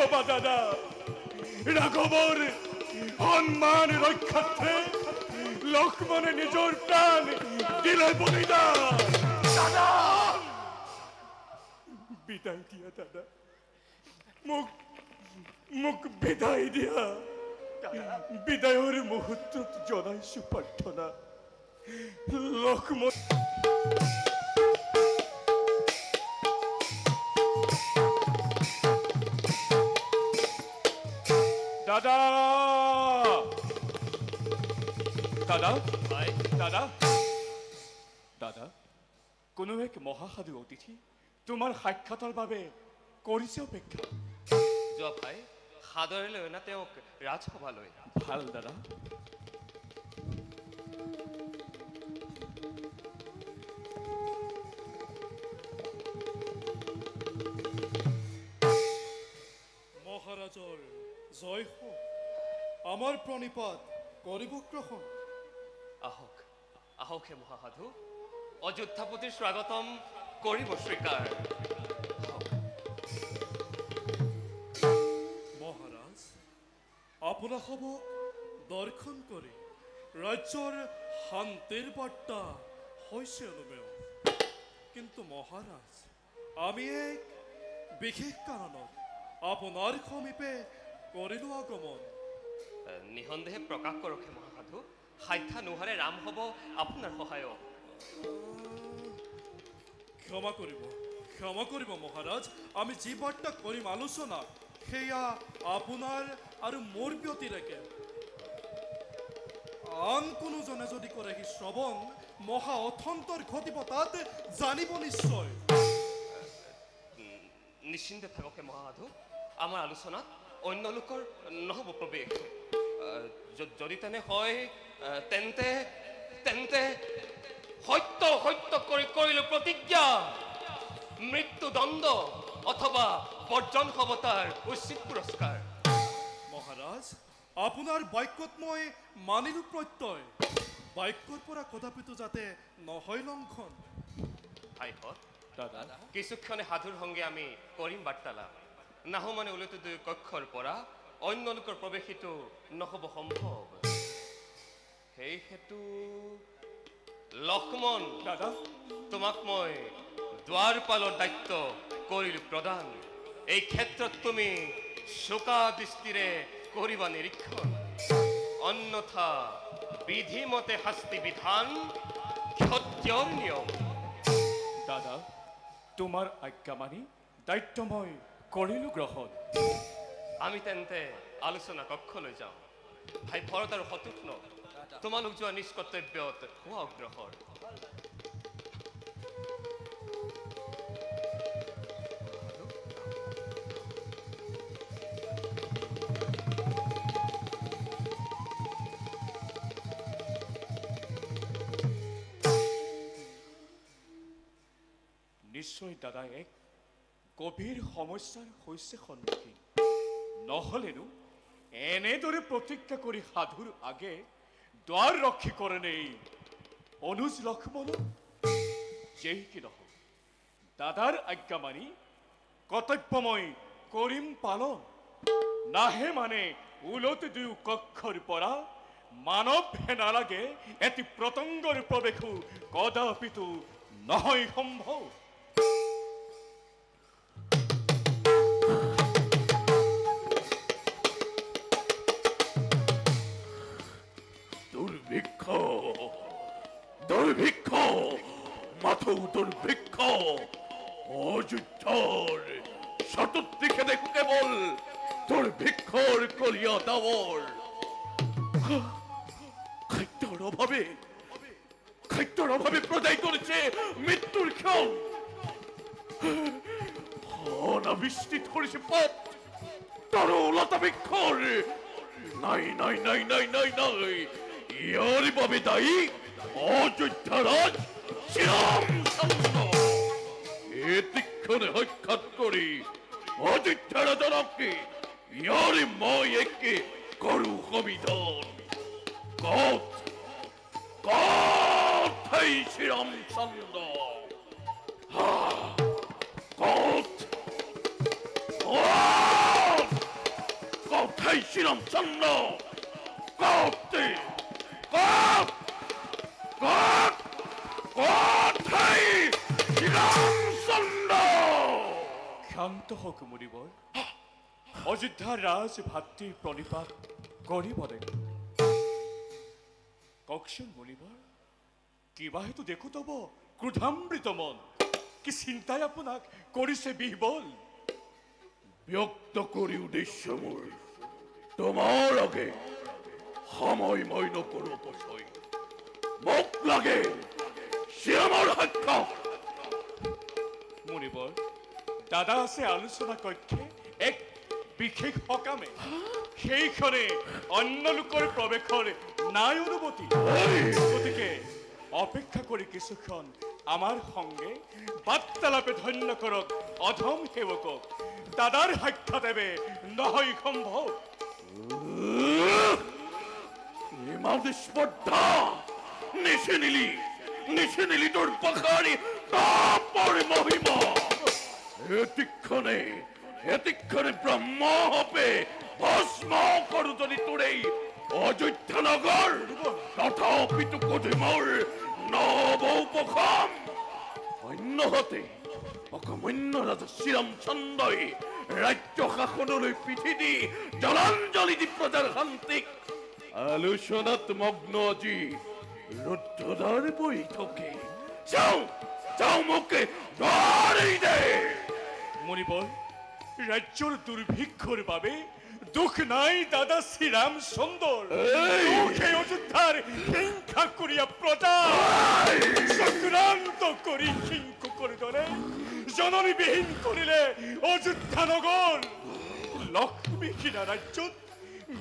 কবা দাদা রাঘবর সম্মান রক্ষার্থে লক্ষ্মণে নিজের প্রাণ দিলে বলিদান দাদা বিদায় দিয়া দাদা মুখ মুখ বিদায় দিয়া বিদায়ের মুহূর্ত জনাইছো প্রার্থনা লক্ষ্মণ দাদা দাদা দাদা দাদা কোনো এক মহাসাধু অতিথি তোমাৰ সাক্ষাতৰ বাবে কৰিছে অপেক্ষা যোৱা ভাই সাদৰে লৈ না তেওঁক ৰাজসভালৈ ভাল দাদা মহাৰাজৰ জয় হোক আমাৰ প্ৰণিপাত কৰিব গ্ৰহণ আহক আহক হে মহাসাধু অযোধ্যাপতিৰ স্বাগতম কৰিব স্বীকাৰ মহাৰাজ আপোনাসৱক দৰ্শন কৰি ৰাজ্যৰ শান্তিৰ বাৰ্তা হৈছে অনুমেয় কিন্তু মহাৰাজ আমি এক বিশেষ কাৰণত আপোনাৰ সমীপে কৰিলো আগমন নিঃসন্দেহে প্ৰকাশ কৰক হে মহাসাধু সাধ্যা নোহাৰে ৰাম হ'ব আপোনাৰ সহায়ক ক্ষমা কৰিব মহাৰাজ আমি যি বাৰ্তা কৰিম আলোচনা সেয়া আপোনাৰ আৰু মোৰ ব্যতিৰেকে আন কোনোজনে যদি কৰে সি শ্ৰৱণ মহা অথন্তৰ ঘটিব তাত জানিব নিশ্চয় নিশ্চিন্তে থাকক হে মহাসাধু আমাৰ আলোচনাত অন্য লোকৰ নহ'ব প্ৰৱেশ যদি তেনে হয় তেন্তে তেন্তে সত্য সত্য কৰি কৰিলো প্ৰতিজ্ঞা মৃত্যুদণ্ড অথবা বৰ্জন হ'ব তাৰ উচিত পুৰস্কাৰ মহাৰাজ আপোনাৰ বাক্যত মই মানিলো প্ৰত্যয় বাক্যৰ পৰা কদাপিতো যাতে নহয় লংঘন ভাইহঁত কিছুক্ষণে সাধুৰ সংগে আমি কৰিম বাৰ্তালাপ নাহো মানে ওলটো দুই কক্ষৰ পৰা অন্য লোকৰ প্ৰৱেশিতো নহ'ব সম্ভৱ সেই হেতু লক্ষ্মণ দাদা তোমাক মই দ্বাৰপালৰ দায়িত্ব কৰিলো প্ৰদান এই ক্ষেত্ৰত তুমি চোকা দৃষ্টিৰে কৰিবা নিৰীক্ষণ অন্যথা বিধিমতে শাস্তি বিধান ক্ষত্ৰিয়ৰ নিয়ম দাদা তোমাৰ আজ্ঞা মানি দায়িত্ব মই কৰিলো গ্ৰহণ আমি তেন্তে আলোচনা কক্ষলৈ যাওঁ ভাই ভৰত আৰু শত্ৰুঘ্ন তোমালোক যোৱা নিজ কৰ্তব্যত হোৱা অগ্ৰসৰ নিশ্চয় দাদা এক গভীৰ সমস্যাৰ হৈছে সন্মুখীন নহলেনো এনেদৰে প্ৰতিজ্ঞা কৰি সাধুৰ আগে দ্বাৰ ৰক্ষী কৰে নেই অনুজ লক্ষ্মণ যেই কি নহওক দাদাৰ আজ্ঞা মানি কৰ্তব্য মই কৰিম পালন নাহে মানে ওলতে দুয়ো কক্ষৰ পৰা মানৱ হে নালাগে এটি প্ৰতংগৰ প্ৰৱেশো কদাপিতো নহয় সম্ভৱ দুর্ভিক্ষ মাথু দুর্ভিক্ষ অযোধ্যার শতদিকে দেখো কেবল দুর্ভিক্ষর কলিয়া দাবর খাদ্যর অভাবে প্রদায় করেছে মৃত্যুর ক্ষণ অনাবৃষ্টি ধরেছে পথ তরলতা বৃক্ষর নাই নাই নাই নাই নাই নাই ইয়ার বাবে দায়ী অযোধ্যারাজ শ্রীরামচন্দ্র এতিক্ষণে হক্ষাৎ করি অযোধ্যারা জনককে ইয়ারে মই একে করু সমিধান কথাই শ্রীরামচন্দ্র কত কোথায় শ্রীরামচন্দ্র? কোথায় কোথায় শ্রীরামচন্দ্র? ক্ষান্ত হোক মুনিবর, অযোধ্যার রাজ ভাতৃ প্রণিপাত করি বলেন। ককশন মুনিবর, কিবা হেতু দেখো তব ক্রোধামৃত মন, কি চিন্তায় আপোনাক কৰিছে বিহ্বল? ব্যক্ত কৰি উদ্দেশ্য মোৰ, তোমাৰ আগে সময় মই নকৰো অপচয়। মোক লাগে শ্যামৰ সাক্ষাৎ। মুনিবৰ, দাদা আছে আলোচনা কক্ষে এক বিশেষ সকামে, সেইখনে অন্য লোকৰ প্ৰৱেশৰ নাই অনুমতি। গতিকে অপেক্ষা কৰি কিছুক্ষণ আমাৰ সঙ্গে বাৰ্তালাপে ধন্য কৰক অধম সেৱকক। দাদাৰ সাক্ষাৎ এবে নহয় সম্ভৱ। ইমান স্পৰ্ধা নিচে নিলি তোর পাখারি তাপর মহিমা। এতিক্ষণে ব্রহ্ম হবে ভস্ম করু যদি তোরেই অযোধ্যা নগর, তথাপি তো কঠিমর নব উপখম। অন্যহতে অকমন্য রাজা শ্রীরামচন্দ্রই রাজ্য শাসনলৈ পিঠি দি জলাঞ্জলি দি প্ৰজাৰ শান্তিক আলোচনাত মগ্ন আজি ৰুদ্ধদ্বাৰ বৈঠকে। যাও মুখে ধৰেই দে। মুনিবৰ, ৰাজ্যৰ দুৰ্ভিক্ষৰ বাবে দুখ নাই দাদা শ্রীরাম সুন্দর। দুখে অযোধ্যার হিংসা করিয়া প্রজা চক্রান্ত করি হিংসু করে দলে জননী বিহীন করিলে অযোধ্যা নগর। লক্ষ্মী কিনা রাজ্যত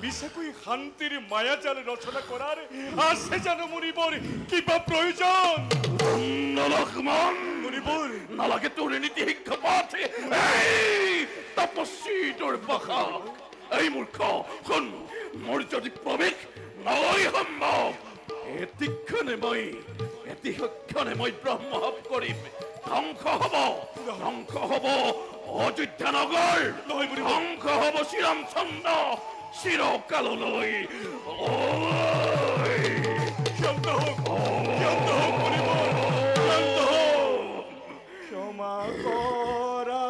মিছাকৈ শান্তিৰ মায়াজাল ৰচনা কৰাৰ আছে জানো মুনিবৰ কিবা প্ৰয়োজন? লক্ষ্মণ মুনিবৰ, নালাগে তোৰ নীতি শিক্ষা পাঠে। এই তপস্বী তোৰ পাখা, এই মূৰ্খ শুন, মোৰ যদি প্ৰবেশ নয় সম্ভৱ, এতিক্ষণে মই ব্ৰহ্ম হব কৰিম। ধ্বংস হব অযোধ্যা নগৰ, ধ্বংস হব শ্ৰীৰামচন্দ্ৰ চিৰকাললৈ। শান্ত হোক মুনিবৰ, শান্ত হোক। ক্ষমা কৰা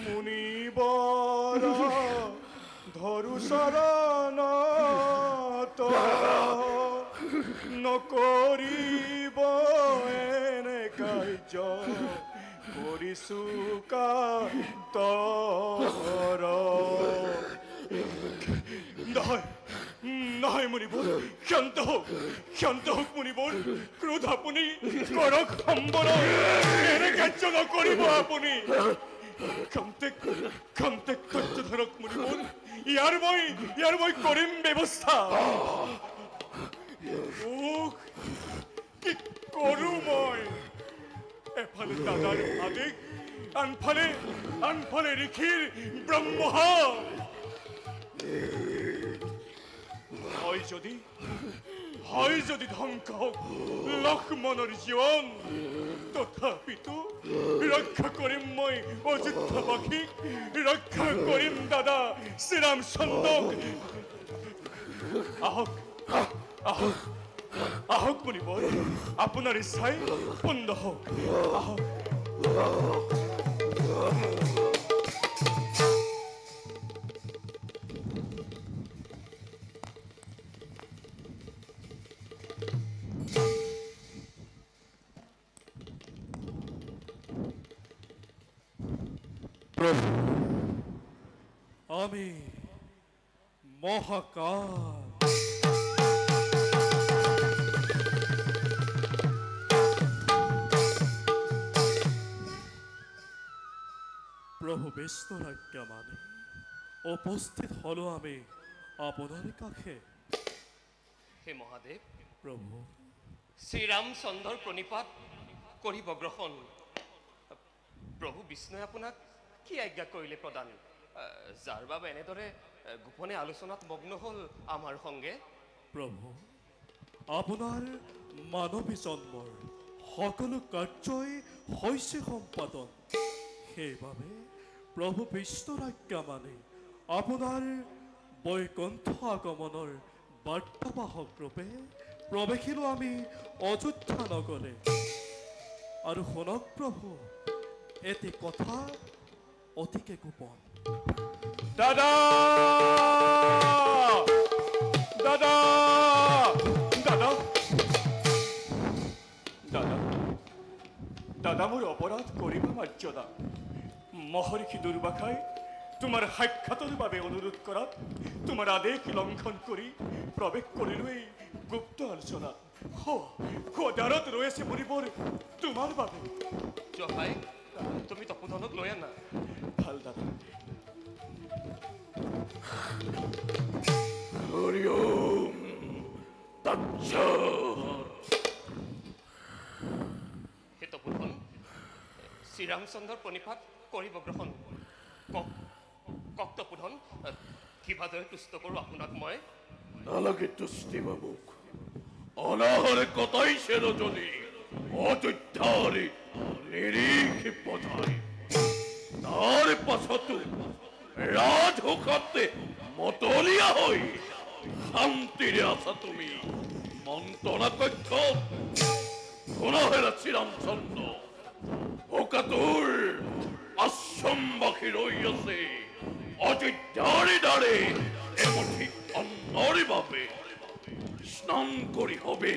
মুনিবৰ, ধৰু চৰণ নকৰিব এনে কাৰ্য, কৰিছো কাতৰ। নহয় মুনিবৰ, শান্ত হোক মুনিবৰ। ক্ৰোধ আপুনি কৰক সম্বৰ, এনে কাৰ্য নকৰিব আপুনি। খন্তেক ধৈৰ্য ধৰক মুনিবৰ, ইয়াৰ মই কৰিম ব্যৱস্থা। কি কৰো মই? এফালে দাদাৰ আদেশ, আনফালে ঋষিৰ ব্ৰহ্মহা। হয় যদি ধ্বংস হোক লক্ষ্মণৰ জীৱন, তথাপিতো ৰক্ষা কৰিম মই অযোধ্যাবাসীক, ৰক্ষা কৰিম দাদা শ্ৰীৰামচন্দ্ৰক। আহক মুনিবৰ, আপোনাৰ ইচ্ছাই পূৰ্ণ হওক। আহক। আমি মহাকাল প্ৰভু বিষ্ণুৰ আজ্ঞা মানে উপস্থিত হলো আমি আপনাৰ কাছে। হে মহাদেৱ, প্ৰভু, শ্ৰীৰামচন্দ্ৰৰ প্ৰণিপাত কৰিব গ্ৰহণ। প্ৰভু বিষ্ণুৱে আপোনাক কি আজ্ঞা কৰিলে প্ৰদান, যাৰ বাবে এনেদৰে গোপনে আলোচনাত মগ্ন হ'ল আমাৰ সংগে? প্ৰভু, আপনাৰ মানবী জন্মৰ সকলো কাৰ্যই হৈছে সম্পাদন। সেইবাবে প্ৰভু বিষ্ণুৰ আজ্ঞা মানে আপোনাৰ বৈকুণ্ঠ আগমনৰ বাৰ্তাবাহক ৰূপে প্ৰৱেশিলোঁ আমি অযোধ্যা নগৰে। আৰু শুনক প্ৰভু, এটি কথা অতিকে গোপন। দাদা দাদা দাদা দাদা দাদা মোৰ অপৰাধ কৰিবা মাৰ্যদা। মহৰ্ষি দুৰ্বাসাই তোমাৰ সাক্ষাতৰ বাবে অনুৰোধ কৰাত তোমাৰ আদেশ লংঘন কৰি প্ৰৱেশ কৰিলোঁ এই গুপ্ত আলোচনা। দ্বাৰত ৰৈ আছে মৰিবৰ তোমাৰ বাবে। জহাই, তুমি তপোধনক লৈ আনা। ভাল দাদা। হৰি ওম তৎসৎ। হে তপোধন, শ্ৰীৰামচন্দ্ৰৰ প্ৰণিপাত কৰিব গ্ৰহণ। কক তপোধন, কিভাদৰে তুষ্ট কৰোঁ আপোনাক মই? নালাগে তুষ্টি বাবুক। অনাহরে কটাইছে রজনী অযোধ্যারে নিরিখে পথায়। তার পাছতো রাজহুকাতে মতলীয়া হই শান্তিরে আছা তুমি মন্ত্রণা কক্ষ। গুণহেরা শ্রীরামচন্দ্র হুকাতুর আশ্রমবাসী রই আছে অযোধ্যারে দ্বারে এমঠি অন্নরে বাবে স্নান করি হবে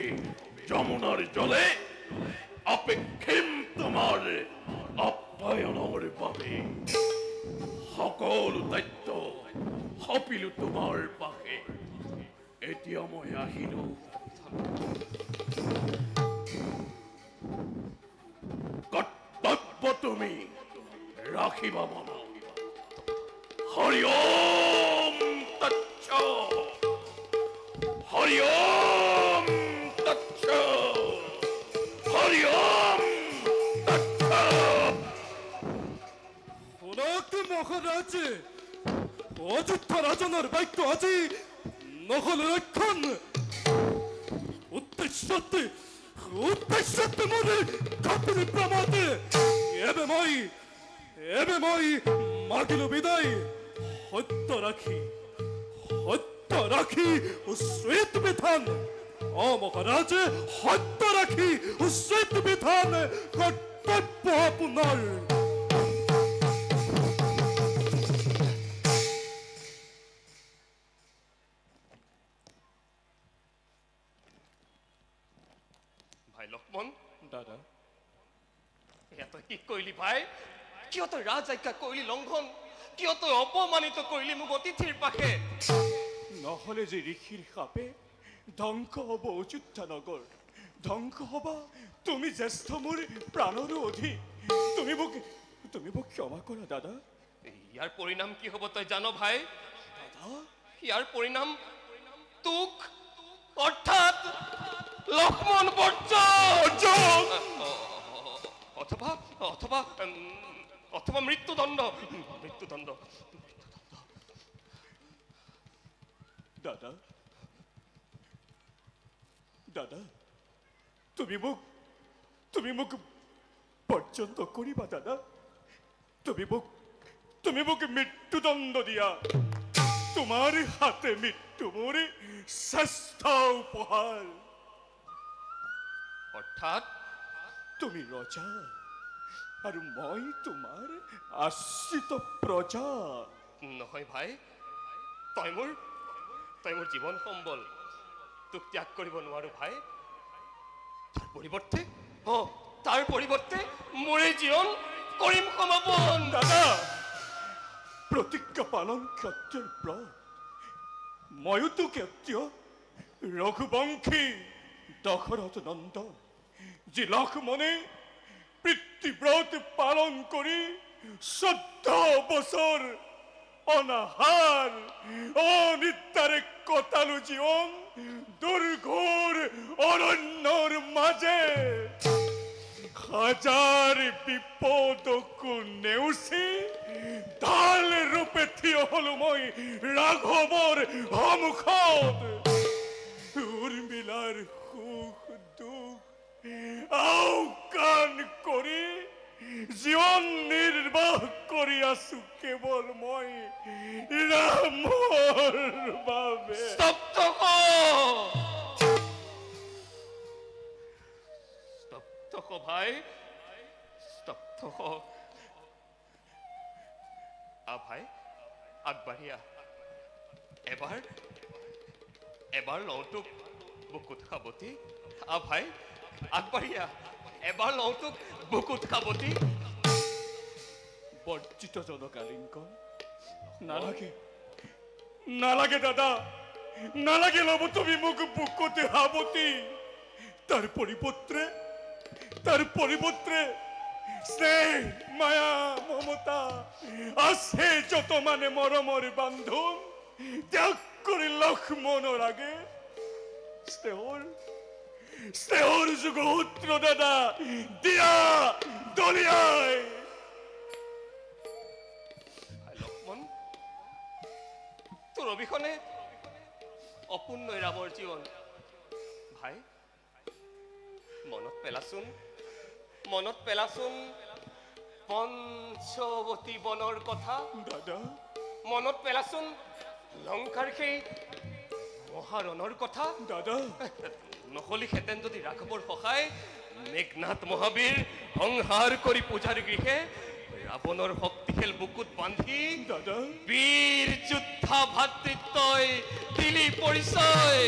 যমুনার জলে অপেক্ষিম তোমার আপ্যায়নের বাবে। সকল দায়িত্ব সপিলো তোমার পাশে। এতিয়া মই আহিলো। কর্তব্য তুমি রাখিবা মনা। হরি ওম তৎসৎ। হরি ওম তৎসৎ। হরি ওম তৎসৎ। শুনক মহাৰাজ, অযোধ্যা ৰাজনৰ বাক্য আজি নহ'ল ৰক্ষণ। উদ্দেশ্যত মোৰে কাপুৰি প্ৰমাতে এবে মই মাগিলো বিদায়। সত্য ৰাখি উচ্চিত বিধান। মহাৰাজ, সত্য ৰাখি উচ্চিত বিধান কৰ্তব্য আপোনাৰ। ভাই লক্ষ্মণ, দাদা তই কি কৰিলি ভাই? কিয় তই ৰাজ আজ্ঞা কৰিলি লংঘন? কিয় তই অপমানিত কৰিলি মোক অতিথিৰ পাশে? নহলে যে ঋষিৰ সাপে ধ্বংস হব অযোধ্যা নগৰ। ধ্বংস হবা তুমি জ্যেষ্ঠ মোৰ প্ৰাণৰো অধিক। তুমি মোক ক্ষমা কৰা দাদা। ইয়াৰ পৰিণাম কি হ'ব তই জান ভাই? দাদা ইয়াৰ পৰিণাম তোক অৰ্থাৎ লক্ষ্মণ বৰ্জন অথবা মৃত্যুদণ্ড। দাদা দাদা তুমি মোক পৰ্যন্ত কৰিবা দাদা। তুমি মোক মৃত্যুদণ্ড দিয়া। তোমাৰ হাতে মৃত্যু মোৰ শ্ৰেষ্ঠ উপহাৰ। অৰ্থাৎ তুমি ৰজা আৰু মই তোমাৰ আশ্ৰিত প্ৰজা। নহয় ভাই, তই মোৰ জীৱন সম্বল। তোক ত্যাগ কৰিব নোৱাৰো ভাই। তাৰ পৰিৱৰ্তে মোৰে জীৱন কৰিম সমাপন। দাদা, প্ৰতিজ্ঞা পালন ক্ষত্ৰিয়ৰ ব্ৰত। ময়োতো ক্ষত্ৰিয়, ৰঘুবংশী দশৰথ নন্দন, যি লক্ষ্মণে পিতৃব্ৰত পালন কৰি 14 বছৰ অনাহাৰ অনিদ্ৰাৰে কটালো জীৱন দুৰ্ঘোৰ অৰণ্যৰ মাজে। হাজাৰ বিপদকো নেওচি ঢাল ৰূপে থিয় হলো মই ৰাঘৱৰ সন্মুখত। উৰ্মিলাৰ সুখ দুখ আওকাণ কৰি জীৱন নিৰ্বাহ কৰি আছো কেৱল মই ৰামৰ বাবে। স্তব্ধ ভাই, স্তব্ধ ভাই, আগবাঢ়িয়া। এবাৰ লওঁটোক বুকুত খাবতি। ভাই আগবাঢ়িয়া, এবাৰ লওঁটোক বুকুত খাবতি। বৰ্জিত জনকালিংকন, নালাগে নালাগে দাদা, নালাগে ল'ব তুমি মোক বুকুতে হাবতি। তাৰ পৰিৱৰ্তে স্নেহ, মায়া, মমতা আছে যত মানে মৰমৰ বান্ধোন ত্যাগ কৰি লক্ষ্মণৰ আগে স্নেহৰ যুগসূত্ৰ দাদা দিয়া দলিয়াই। লক্ষ্মণ, তোৰ অবিহনে অপূৰ্ণই ৰামৰ জীৱন। ভাই মনত পেলাচোন পঞ্চৱতী বনৰ কথা। দাদা মনত পেলাচোন লংকাৰ সেই মহাৰণৰ কথা। দাদা নহলিহেঁতেন যদি ৰাঘৱৰ সহায় মেঘনাথ মহাবীৰ সংহাৰ কৰি পূজাৰ গৃহে ৰাৱণৰ শক্তিশাল বুকুত বান্ধি দাদা বীৰ যোদ্ধা ভাতৃত্বই দিলি পৰিচয়।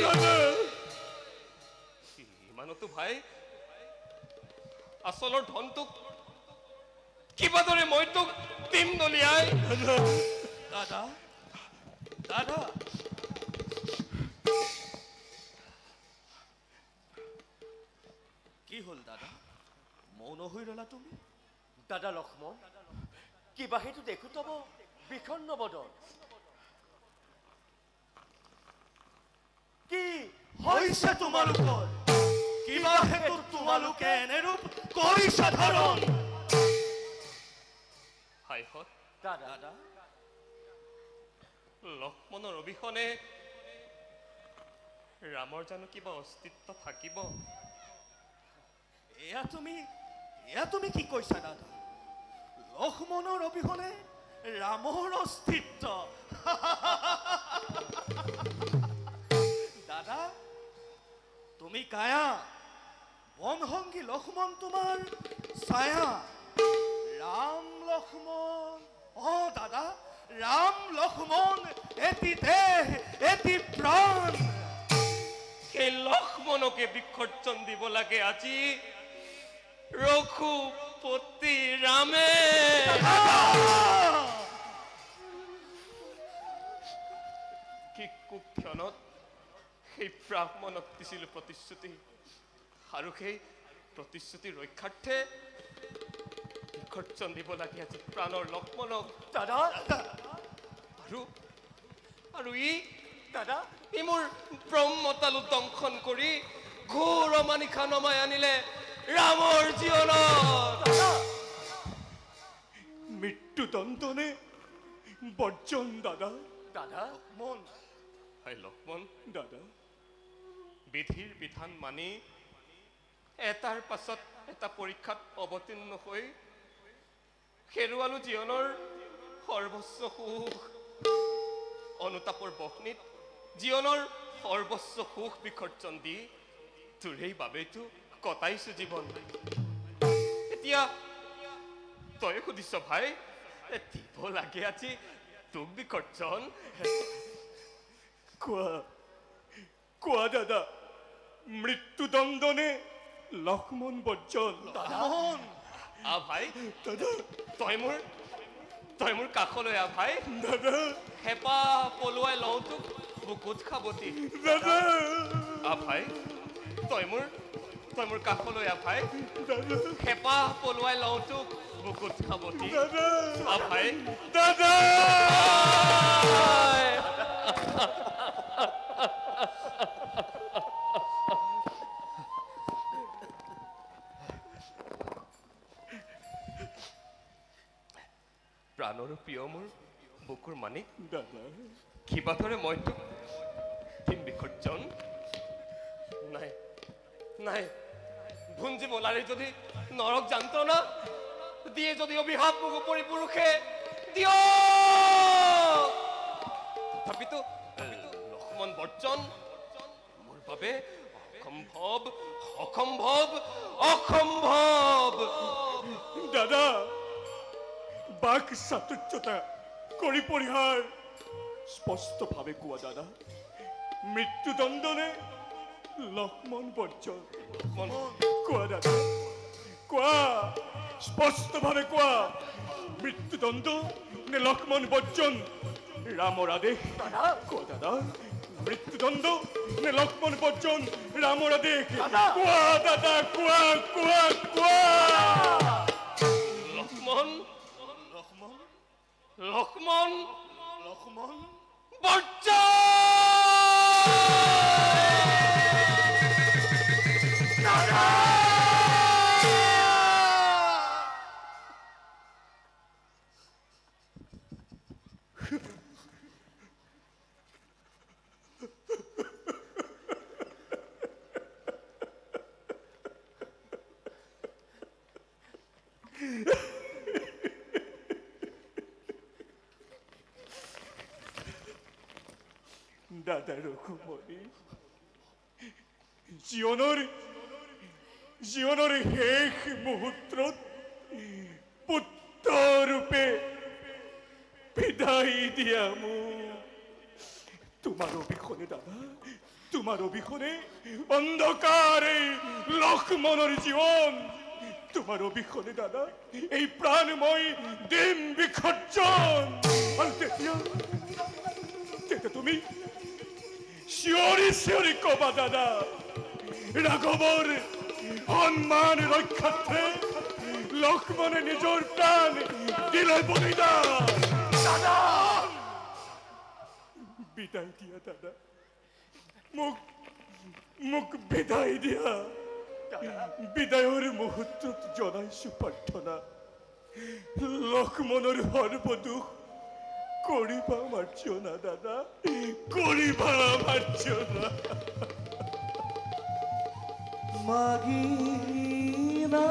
ইমানতো ভাই আচলৰ ধনটোক কিবা দৰে মই তোক দিম দলিয়াই। দাদা দাদা কি হ'ল দাদা, মৌন হৈ ৰলা তুমি? দাদা লক্ষ্মণ, কিবা সেইটো দেখো তব বিষণ্ণ বদন। কি হৈছে তোমালোকৰ? কিবা হেতু তোমালোকে এনেৰূপ কৰিছা ধাৰণ? হাইহত দাদা লক্ষ্মণৰ অবিহনে ৰামৰ জানো কিবা অস্তিত্ব থাকিব? এয়া তুমি কি কৈছা দাদা? লক্ষ্মণৰ অবিহনে ৰামৰ অস্তিত্ব? দাদা তুমি কায়া, বনসংগী লক্ষ্মণ তোমাৰ ছায়া। ৰাম লক্ষ্মণ, দাদা ৰাম লক্ষ্মণ এটি দেহ এটি প্ৰাণ। সেই লক্ষ্মণকে বিসৰ্জন দিব লাগে আজি ৰঘুপতি ৰামে। কি কুক্ষণত সেই ব্ৰাহ্মণক দিছিল প্ৰতিশ্ৰুতি, আৰু সেই প্ৰতিশ্ৰুতি ৰক্ষাৰ্থে বিসৰ্জন দিব লাগে আজি প্ৰাণৰ লক্ষ্মণক। দাদা আৰু দাদা ই মোৰ ব্ৰহ্মতালু দংশন কৰি ঘোৰ অমানিশা নমাই আনিলে ৰামৰ জীৱনত। মৃত্যুদণ্ডনে বৰ্জন দাদা। দাদা মন লক্ষ্মণ, দাদা বিধিৰ বিধান মানি এটাৰ পাছত এটা পৰীক্ষাত অৱতীৰ্ণ হৈ হেৰুৱালো জীৱনৰ সৰ্বস্ব সুখ। অনুতাপৰ বহ্নিত জীৱনৰ সৰ্বস্ব সুখ বিসৰ্জন দি তোৰেই বাবেতো কটাইছো জীৱন। এতিয়া তই সুধিছ ভাই, দিব লাগে আজি তোক বিসৰ্জন? কোৱা দাদা, মৃত্যুদণ্ডনে লক্ষ্মণ বৰ্জন? ভাই দাদা তই মোৰ কাষলৈ ভাই। দাদা হেঁপাহ পলুৱাই লওঁ তোক বুকুত খাবতি। দাদা ভাই তই মোৰ কাষলৈ ভাই। দাদা হেঁপাহ পলুৱাই লওঁ তোক বুকুত খাবতি। দাদা ভাই দাদা প্ৰাণৰ প্ৰিয় মোৰ বুকুৰ মানিক, দাদা কিবা দৰে মই তোক দিম বিসৰ্জন? নাই ভুঞ্জি মলাৰে যদি নৰক যন্ত্ৰণা দিয়ে, যদি অভিশাপ মোক পৰিপুৰুষে দিয়ক। তথাপিতো লক্ষ্মণ বৰ্জন মোৰ বাবে অসম্ভৱ, অসম্ভৱ, অসম্ভৱ। দাদা বাক চাতুৰ্যতা কৰি পৰিহাৰ স্পষ্টভাৱে কোৱা দাদা, মৃত্যুদণ্ড নে লক্ষ্মণ বৰ্জন? কোৱা দাদা, কোৱা, স্পষ্টভাৱে কোৱা, মৃত্যুদণ্ড নে লক্ষ্মণ বৰ্জন? ৰামৰ আদেশ কোৱা দাদা, মৃত্যুদণ্ড নে লক্ষ্মণ বৰ্জন? ৰামৰ আদেশ কোৱা দাদা, কোৱা কোৱা কোৱা। লক্ষ্মণ, লক্ষ্মণ, লক্ষ্মণ, লক্ষ্মণ বৰ্জন। দাদা ৰঘুমণি, জীৱনৰ শেষ মুহূৰ্তত পুত্ৰৰূপে বিদায় দিয়া মোক। তোমাৰ অবিহনে দাদা, তোমাৰ অবিহনে অন্ধকাৰে লক্ষ্মণৰ জীৱন। তোমাৰ অবিহনে দাদা এই প্ৰাণময় দিন বিসৰ্জন। আৰু তেতিয়া তুমি চিঞৰি চিঞৰি কবা দাদা, ৰাঘৱৰ সন্মান ৰক্ষাৰ্থে লক্ষ্মণে নিজৰ প্ৰাণ দিলে বলিদান। দাদা বিদায় দিয়া দাদা, মোক বিদায় দিয়া। বিদায়ৰ মুহূৰ্তত জনাইছো প্ৰাৰ্থনা, লক্ষ্মণৰ সৰ্বদোষ কৰিবা মাৰ্জনা দাদা, কৰিবা মাৰ্জনা। মাগিনা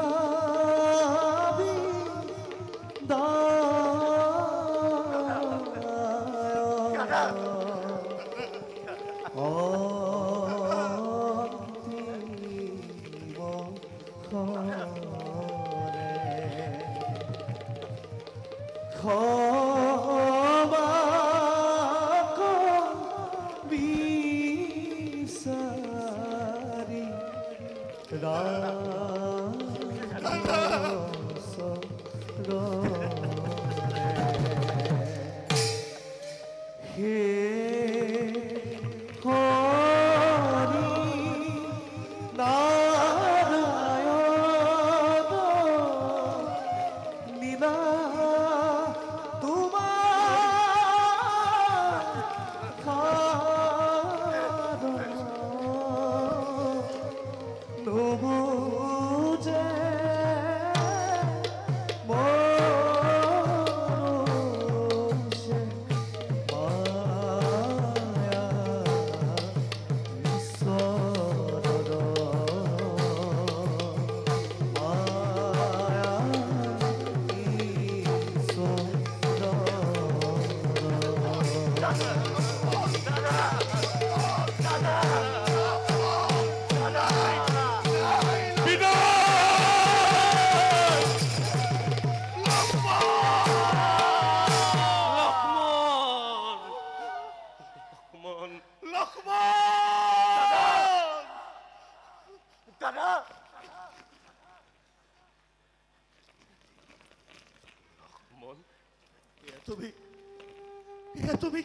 তুমি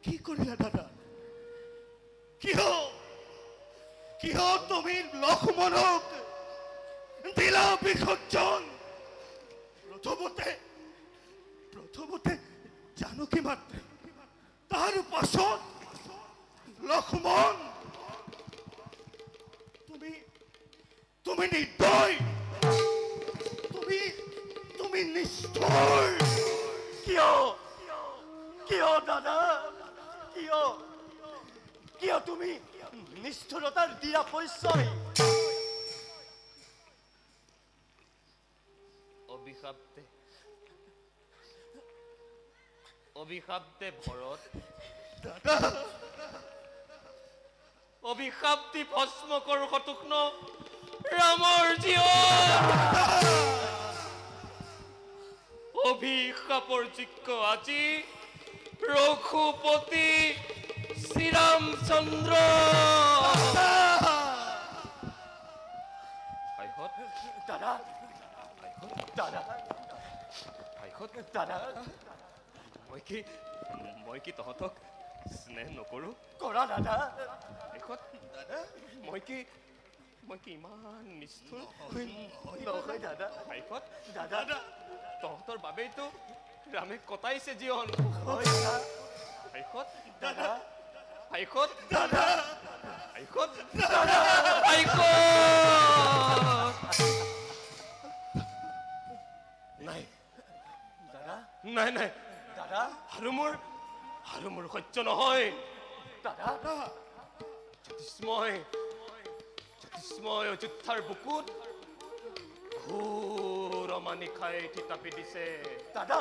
কি কৰিলা দাদা? কিয় তুমি লক্ষ্মণক দিলা বিসৰ্জন? প্ৰথমতে জানকী মাত্ৰে, তাৰ পাছত লক্ষ্মণ। তুমি নিৰ্দয়, তুমি নিষ্ঠুৰ। কিয় দাদা, কিয় তুমি নিষ্ঠুৰতাৰ দিয়া পৰিচয়? অভিশাপ দে ভৰত অভিশাপ দি ভস্ম কৰ শতঘ্ন ৰামৰ জীৱ অভিশাপৰ যোগ্য আজি ৰঘুপতি শ্ৰীৰামচন্দ্ৰ দাদা দাদা দাদা মই কি তহঁতক স্নেহ নকৰোঁ কৰা দাদা মই কি ইমান নিষ্ঠুৰ নহয় দাদা দাদা তহঁতৰ বাবেইতো ৰামে কটাইছে জীৱন দাদা দাদা নাই দাদা নাই নাই দাদা আৰু মোৰ সহ্য নহয় দাদা জ্যোতিষ্ময় অযোধ্যাৰ বুকুত ঘোৰ অমানি খাই থিতাপি দিছে দাদা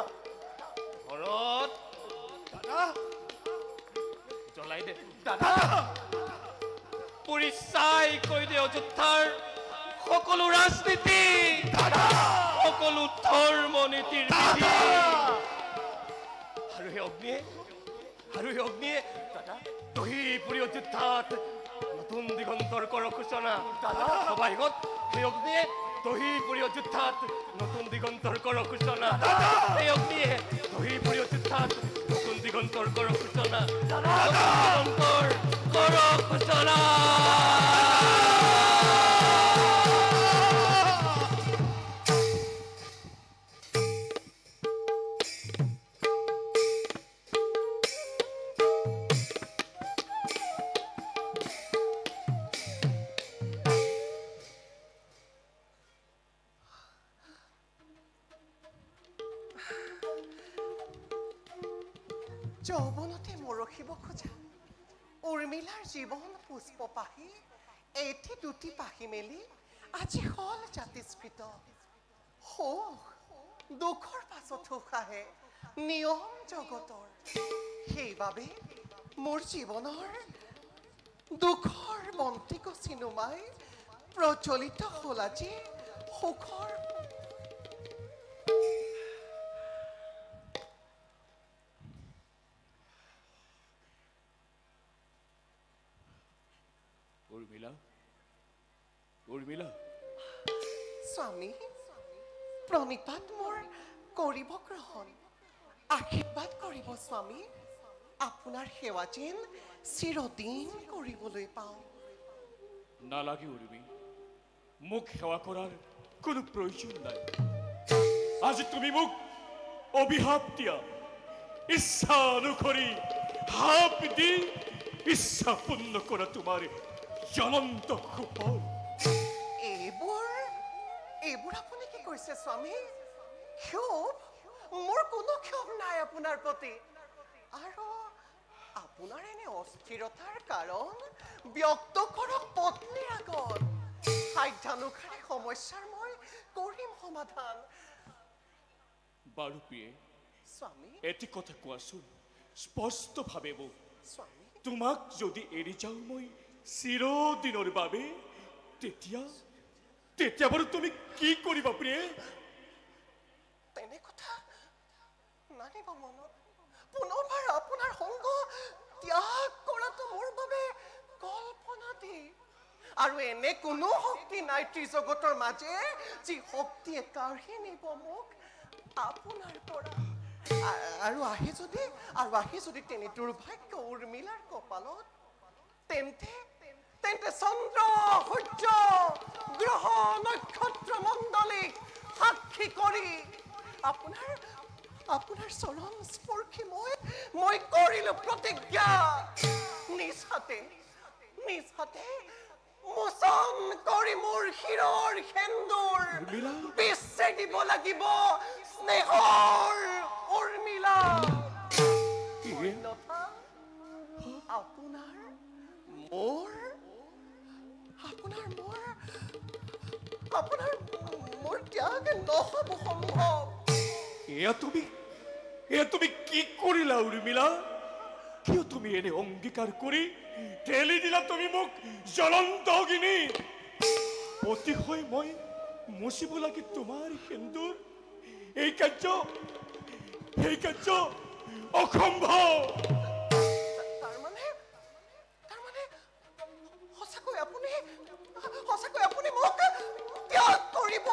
ঘৰত দাদা জ্বলাই দে দাদা পৰিচাই কৈ দে অযোধ্যাৰ সকলো ৰাজনীতি সকলো ধৰ্ম নীতিৰ বিধি আৰু সেই অগ্নিয়ে দাদা দহি পুৰি অযোধ্যাত নতুন দিগন্তৰ কৰ সূচনা দাদা সবাইগত সেই অগ্নিয়ে দহি পুৰি অযোধ্যাত নতুন দিগন্তৰ কৰ সূচনা সেই অগ্নিয়ে দহি পুৰি অযোধ্যাত নতুন দিগন্তৰ কৰ সূচনা দিগন্তৰ কৰ সূচনা যৌৱনতে মৰখিব খোজা উৰ্মিলাৰ জীৱন পুষ্প পাহি এটি দুটি পাহি মেলি আজি হল জাতিস্কৃত সুখ দুখৰ পাছত সুখ আহে নিয়ম জগতৰ সেইবাবে মোৰ জীৱনৰ দুখৰ বন্তি গছি নুমাই প্ৰজ্বলিত হ'ল আজি সুখৰ উৰ্মিলা স্বামী প্ৰণিপাত মোৰ কৰিব গ্ৰহণ আশীৰ্বাদ কৰিব স্বামী আপোনাৰ সেৱা যেন চিৰদিন কৰিবলৈ পাওঁ নালাগে উৰ্মি মোক সেৱা কৰাৰ কোনো প্ৰয়োজন নাই আজি তুমি মোক অভিশাপ দিয়া ইচ্ছা অনুসৰি হাপ দি ইচ্ছা পূৰ্ণ কৰা তোমাৰ জ্বলন্ত সুফল এইবোৰ আপুনি কি কৈছে স্বামী ক্ষোভ মোৰ কোনো ক্ষোভ নাই আপোনাৰ প্ৰতি আৰু আপোনাৰ এনে অস্থিৰতাৰ কাৰণ ব্যক্ত কৰক পত্নীৰ আগত সাধ্যানুসাৰে সমস্যাৰ মই কৰিম সমাধান বাৰু প্ৰিয়ে স্বামী এটি কথা কোৱাচোন স্পষ্টভাৱে মোক স্বামী তোমাক যদি এৰি যাওঁ মই চিৰদিনৰ বাবে তেতিয়া বাৰু তুমি কি কৰিবা প্ৰিয়ে তেনে কথা নানিব মনত পুনৰবাৰ আপোনাৰ সংগ ত্যাগ কৰাটো মোৰ বাবে কল্পনাতি আৰু এনে কোনো শক্তি নাই ত্ৰিজগতৰ মাজে যি শক্তিয়ে কাঢ়ি নিব মোক আপোনাৰ পৰা আৰু আহে যদি তেনে দুৰ্ভাগ্য উৰ্মিলাৰ কপালত তেন্তে চন্দ্ৰ সূৰ্য গ্ৰহ নক্ষত্ৰ মণ্ডলীক সাক্ষী কৰি আপোনাৰ চৰণ স্পৰ্শী মই কৰিলো প্ৰতিজ্ঞা নিজ হাতে মোচন কৰি মোৰ শিৰৰ সেন্দুৰ বিশ্বে দিব লাগিব স্নেহৰ উৰ্মিলা আপোনাৰ মোৰ ত্যাগ নহব সম্ভৱ এয়া তুমি এ তুমি কি কৰিলা উৰ্মিলা? কিয় তুমি এনে অংগীকাৰ কৰি ঠেলি দিলা তুমি মোক জ্বলন্ত অগ্নি? অতিশয় মই মুচিব লাগে তোমাৰ সেন্দুৰ। এই কাৰ্য অসম্ভৱ। তাৰমানে সঁচাকৈ আপুনি মোক ত্যাগ কৰিব?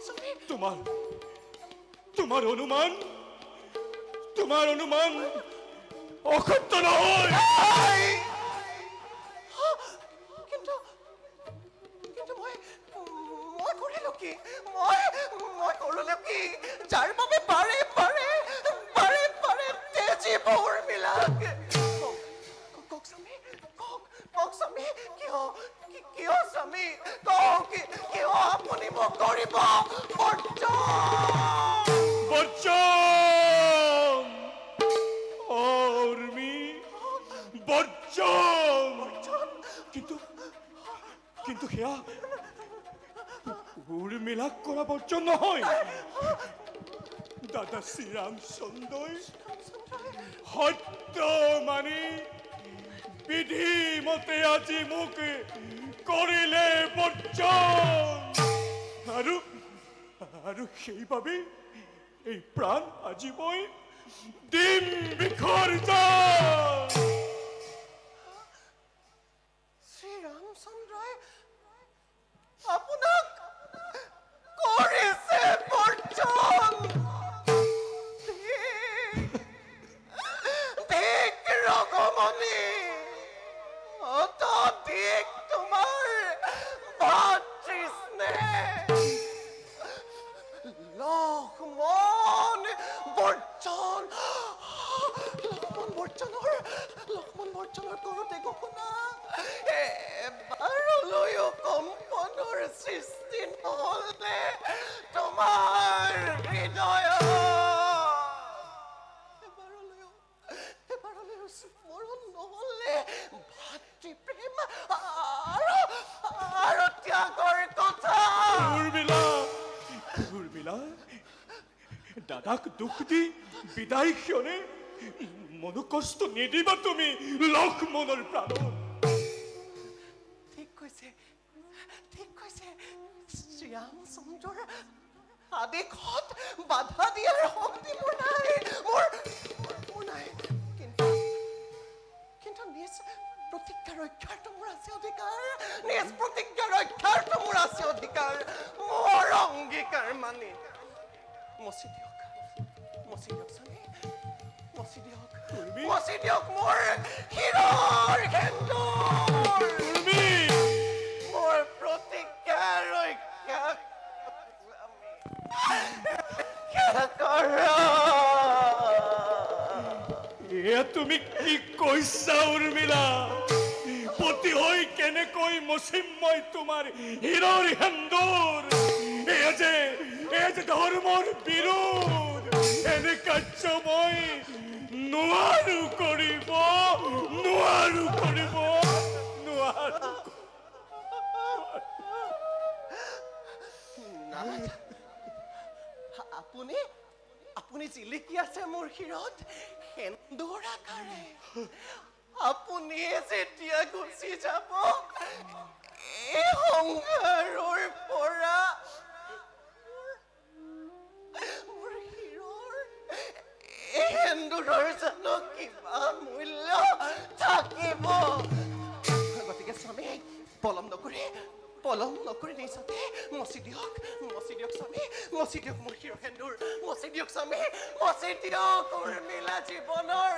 স্বামী, তোমাৰ অনুমান অসত্য নহয়। কিন্তু মই কৰিলো কি? মই কৰিলো কি যাৰ বাবে পাৰে তেজীৱ উৰ্মিলাক? কওক স্বামী, কিয় স্বামী? কওক, কিয় আপুনি মোক কৰিব বৰ্জন? উৰ্মি, বৰ্জন। কিন্তু সেয়া উৰ্মিলাক কৰা বৰ্জন নহয়। দাদা শ্ৰীৰামচন্দ্ৰই সত্য মানি বিধি মতে আজি মোক কৰিলে বৰ্জন। আৰু সেইবাবে এই প্ৰাণ আজি মই দিম বিসৰ্জন। শ্ৰীৰামচন্দ্ৰই আপোনাক কৰিছে বৰ্জন। ঠিক ৰঘুমণি, অধিক তোমাৰ ভাতৃস্নেহ। লক্ষ্মণ বৰ্জনৰ কৰোতে গহনা এবাৰলৈও কম্পনৰ সৃষ্টি নহলে তোমাৰ হৃদয়ত। এবাৰলৈও স্মৰণ নহলে ভাতৃপ্ৰেম আৰু ত্যাগৰ কথা। উৰ্মিলা, দাদাক দুখ দি বিদায় ক্ষণে মনো কষ্ট নিদিবা তুমি লক্ষ্মণৰ প্ৰাণত। ঠিক কৈছে শ্ৰীৰামচন্দ্ৰৰ আদেশত বাধা দিয়াৰ শক্তি মোৰ নাই। কিন্তু নিজ প্ৰতিজ্ঞা ৰক্ষাৰ্থ মোৰ আছে অধিকাৰ। মোৰ অংগীকাৰ মানি মচি দিয়ক মোৰ শিৰৰ সেন্দুৰ। মোৰ প্ৰতিজ্ঞা ৰক্ষা এয়া তুমি কি কৈছা উৰ্মিলা? পতি হৈ কেনেকৈ মচিম মই তোমাৰ হীৰৰ সেন্দুৰ? এয়া যে ধৰ্মৰ বিৰোধ। এনে কাৰ্য মই নোৱাৰো কৰিব। আপুনি জিলিকি আছে মোৰ শিৰত সেন্দুৰ আকাৰে। আপুনি যেতিয়া গুচি যাব এই সংসাৰৰ পৰা, মোৰ শিৰৰ এই সেন্দুৰৰ জানো কিবা মূল্য থাকিব? গতিকে স্বামী, পলম নকৰি নিজতে মচি দিয়ক স্বামী, মচি দিয়ক মোৰ শিৰ সেন্দুৰ, মচি দিয়ক স্বামী, মচি দিয়ক উৰ্মিলা জীৱনৰ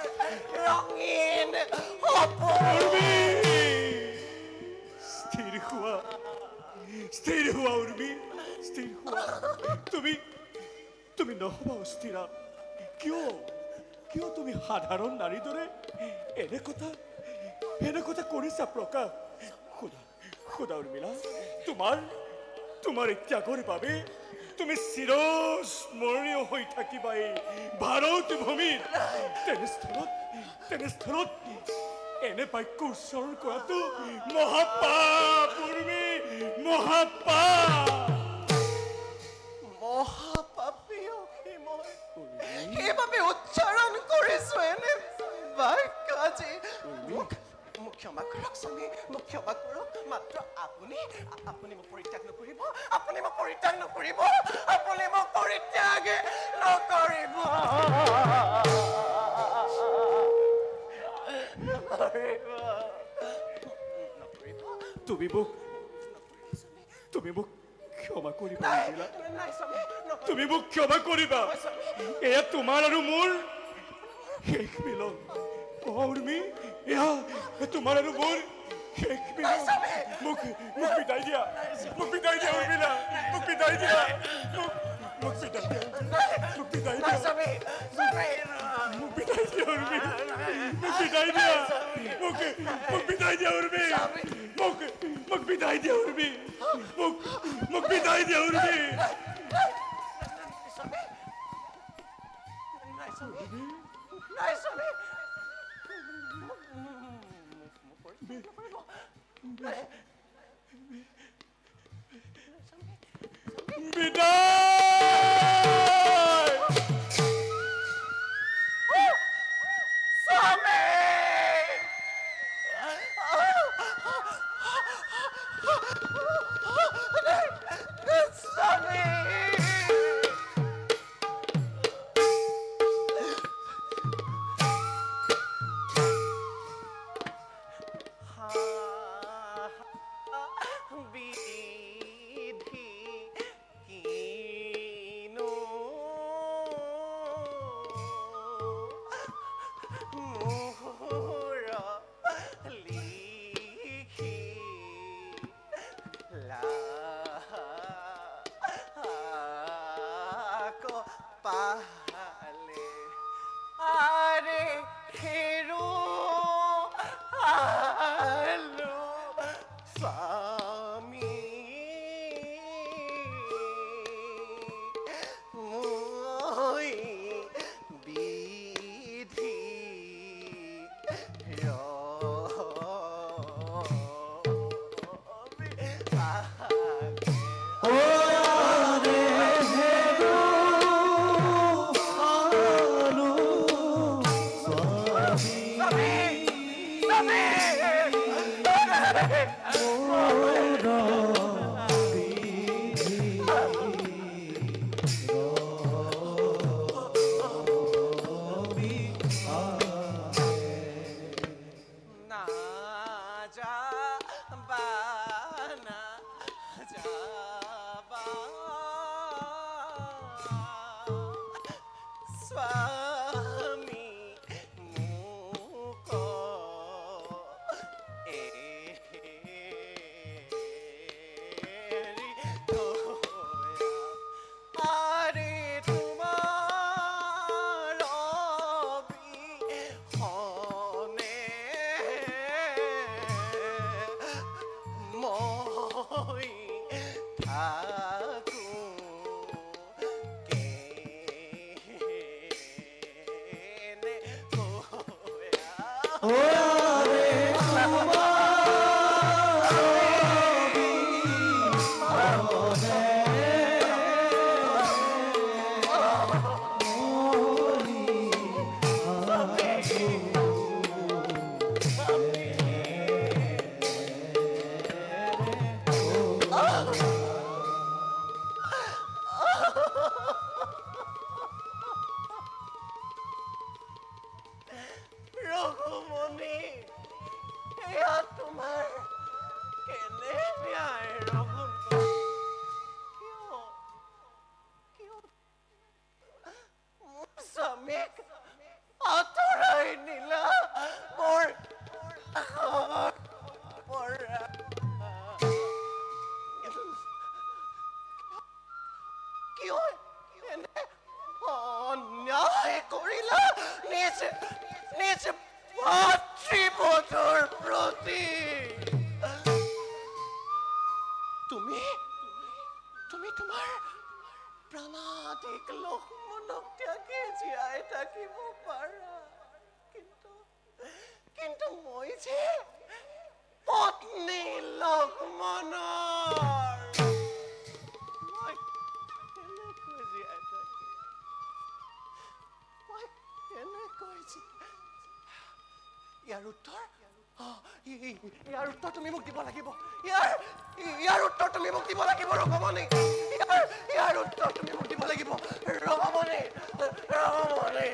ৰঙীন সপোন। স্থিৰ হোৱা উৰ্মি, স্থিৰ হোৱা। তুমি নহবা অস্থিৰা। কিয় তুমি সাধাৰণ নাৰীৰ দৰে এনে কথা কৰিছা প্ৰকাশ? খুদা উৰ্মিলা, তোমাৰ ত্যাগৰ বাবে তুমি চিৰস্মৰণীয় হৈ থাকিবা এই ভাৰত ভূমিত। তেনেস্থলত এনে বাক্য উচ্চাৰণ কৰাটো মহাপাপ উৰ্মি, মহাপাপ। মহাপাপী অসীময় আপুনি মোক পৰিত্যাগ নকৰিব আপুনি মোক পৰিত্যাগ নকৰিব আপুনি মোক পৰিত্যাগ নকৰিব তুমি মোক ক্ষমা কৰিবা উৰ্মিলা নাই স্বামী তুমি মোক ক্ষমা কৰিবা এয়া তোমাৰ আৰু মোৰ শেষ মিলন উৰ্মি এয়া তোমাৰ আৰু মোৰ শেষ মিলন মোক বিদায় দিয়া উৰ্মিলা মোক বিদায় দিয়া মোক বিদায় দিয়া মোক বিদায় দিয়া মোক বিদায় দিয়া উৰ্মি মোক বিদায় দিয়া মোক বিদায় দিয়া উৰ্মি মোক বিদায় দিয়া উৰ্মি মোক বিদায় দিয়া উৰ্মি নাই স্বামী ইয়াৰ উত্তৰ তুমি মোক দিব লাগিব ইয়াৰ উত্তৰ তুমি মোক দিব লাগিব ৰঘমণি ইয়াৰ উত্তৰ তুমি মোক দিব লাগিব ৰঘমণি ৰঘমণি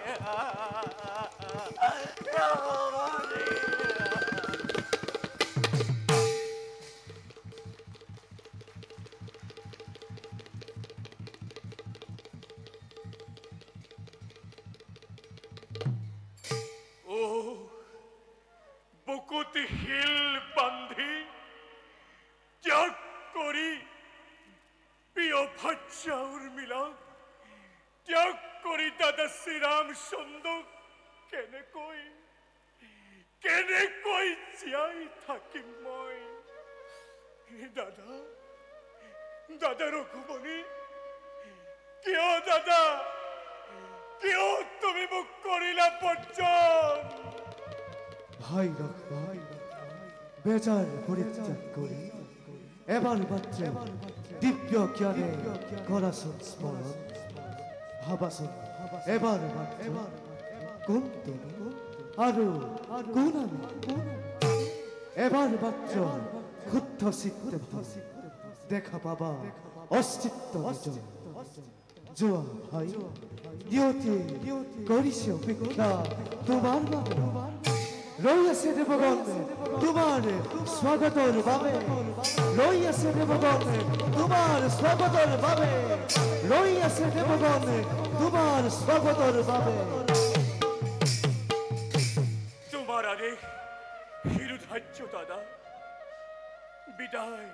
ৰঘমণি বুকুতি শিল বান্ধি ত্যাগ কৰি প্ৰিয় ভাৰ্যা উৰ্মিলা ত্যাগ কৰি দাদা শ্ৰীৰামচন্দ্ৰক কেনেকৈ জীয়াই থাকিম মই দাদা ৰঘুমণি কিয় দাদা কিয় তুমি মোক কৰিলা বৰ্জন ভাই বেজার পরিত্যাগ করি এবার মাত্র দিব্য জ্ঞানে করাসন স্মরণ ভাবাসন এবার মাত্র কোন তুমি আরো কোন আমি এবার মাত্র ক্ষুদ্ধ চিত্তে দেখা পাবা অস্তিত্ব জোয়া ভাই নিয়তি করিছে অপেক্ষা তোমার বাবে রইয়াছে দেবগণ তোমার স্বাগতর বাবে রইয়াছে দেবগণ তোমার স্বাগতর বাবে রইয়াছে দেবগণ তোমার স্বাগতর বাবে তোমার আদেশ শিরোধার্য দাদা বিদায়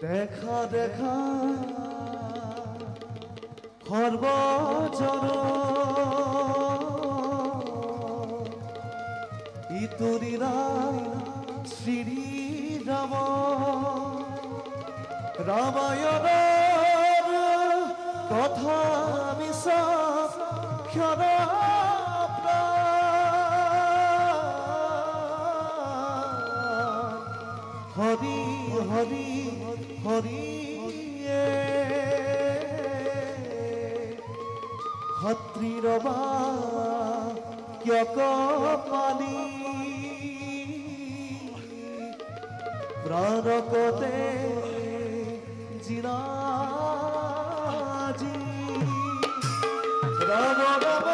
দেখা দেখা সর্বজন ইতুরিরা শ্রীরাম রামায়ণের কথা মিশা ক্ষণ হরি হরি হরি হত্রিরবা পানি প্রাণকতে জিনাজি রাম রাম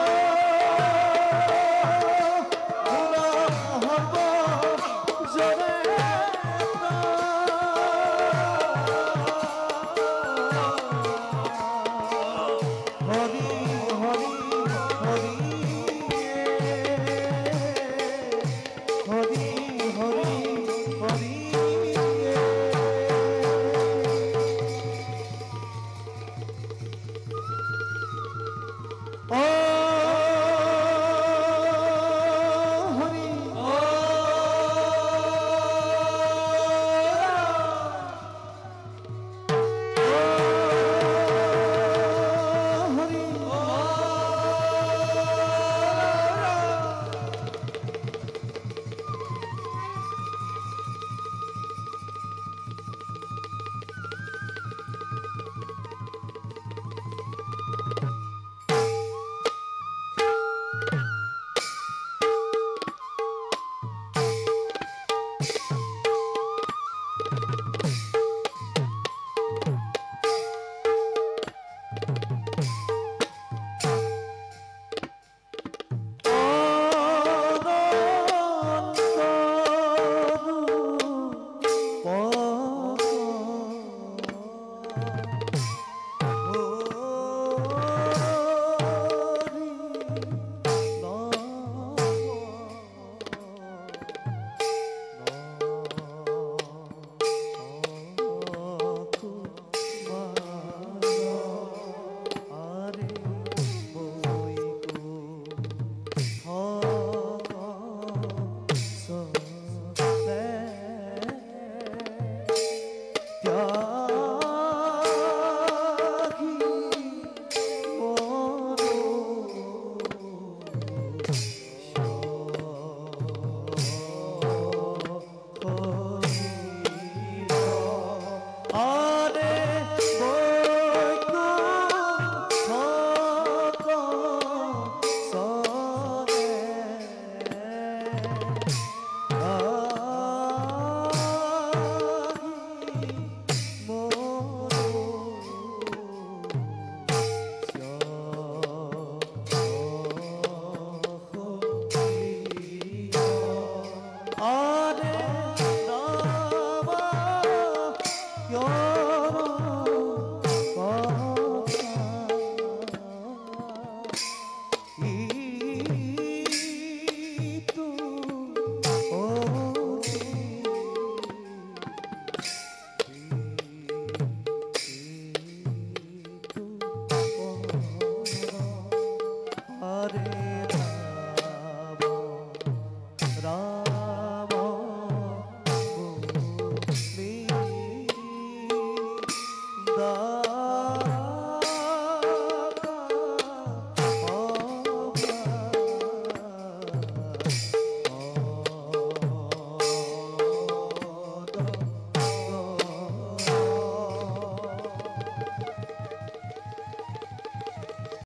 আ